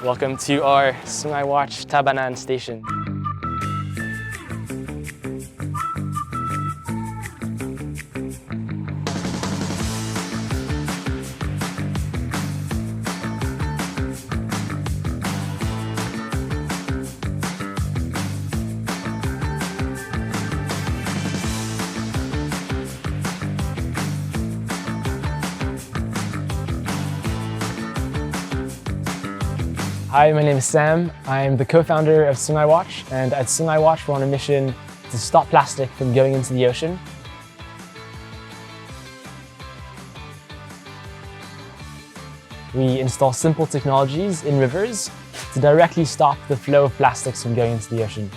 Welcome to our Sungai Watch Tabanan station. Hi, my name is Sam. I'm the co-founder of Sungai Watch, and at Sungai Watch we're on a mission to stop plastic from going into the ocean. We install simple technologies in rivers to directly stop the flow of plastics from going into the ocean.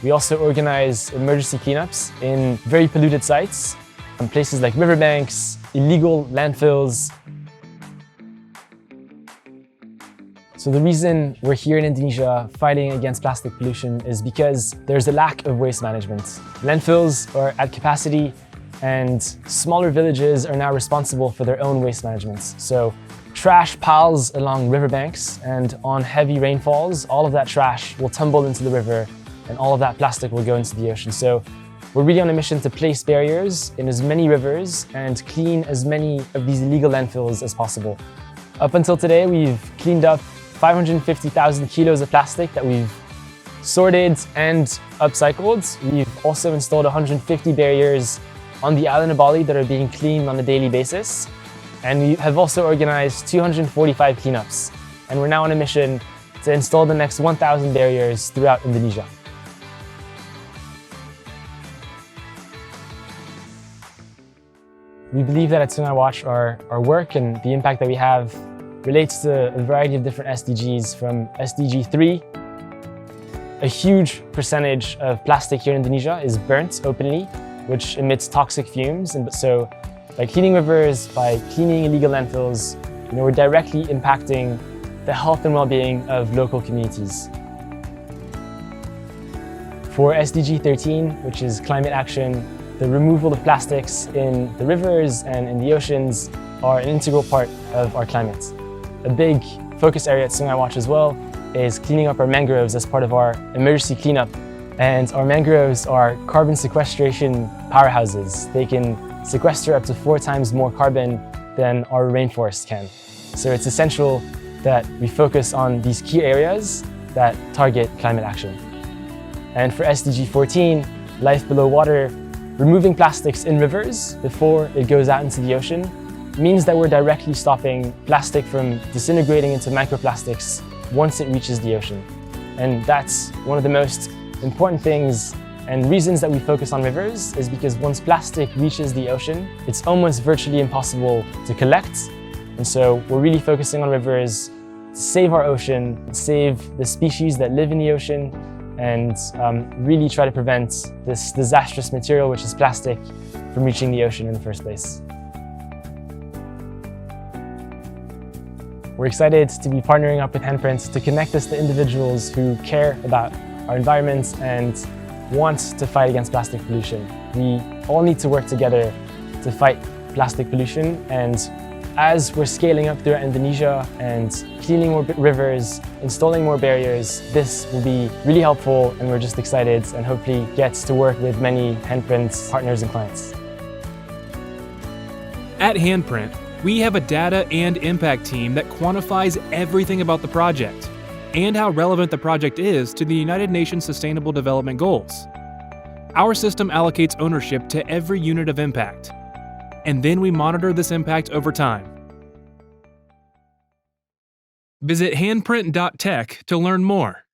We also organize emergency cleanups in very polluted sites, on places like riverbanks, illegal landfills. So the reason we're here in Indonesia fighting against plastic pollution is because there's a lack of waste management. Landfills are at capacity and smaller villages are now responsible for their own waste management. So trash piles along riverbanks, and on heavy rainfalls, all of that trash will tumble into the river and all of that plastic will go into the ocean. So we're really on a mission to place barriers in as many rivers and clean as many of these illegal landfills as possible. Up until today, we've cleaned up 550,000 kilos of plastic that we've sorted and upcycled. We've also installed 150 barriers on the island of Bali that are being cleaned on a daily basis. And we have also organized 245 cleanups. And we're now on a mission to install the next 1,000 barriers throughout Indonesia. We believe that at Sungai Watch our work and the impact that we have relates to a variety of different SDGs, from SDG 3. A huge percentage of plastic here in Indonesia is burnt openly, which emits toxic fumes. And so by cleaning rivers, by cleaning illegal landfills, we're directly impacting the health and well-being of local communities. For SDG 13, which is climate action, the removal of plastics in the rivers and in the oceans are an integral part of our climate. A big focus area at Sungai Watch as well is cleaning up our mangroves as part of our emergency cleanup. And our mangroves are carbon sequestration powerhouses. They can sequester up to 4 times more carbon than our rainforest can. So it's essential that we focus on these key areas that target climate action. And for SDG 14, life below water, removing plastics in rivers before it goes out into the ocean means that we're directly stopping plastic from disintegrating into microplastics once it reaches the ocean. And that's one of the most important things and reasons that we focus on rivers, is because once plastic reaches the ocean, it's almost virtually impossible to collect. And so we're really focusing on rivers to save our ocean, save the species that live in the ocean, and really try to prevent this disastrous material, which is plastic, from reaching the ocean in the first place. We're excited to be partnering up with Handprint to connect us to individuals who care about our environment and want to fight against plastic pollution. We all need to work together to fight plastic pollution, and as we're scaling up throughout Indonesia and cleaning more rivers, installing more barriers, this will be really helpful, and we're just excited and hopefully get to work with many Handprint partners and clients. At Handprint, we have a data and impact team that quantifies everything about the project and how relevant the project is to the United Nations Sustainable Development Goals. Our system allocates ownership to every unit of impact, and then we monitor this impact over time. Visit handprint.tech to learn more.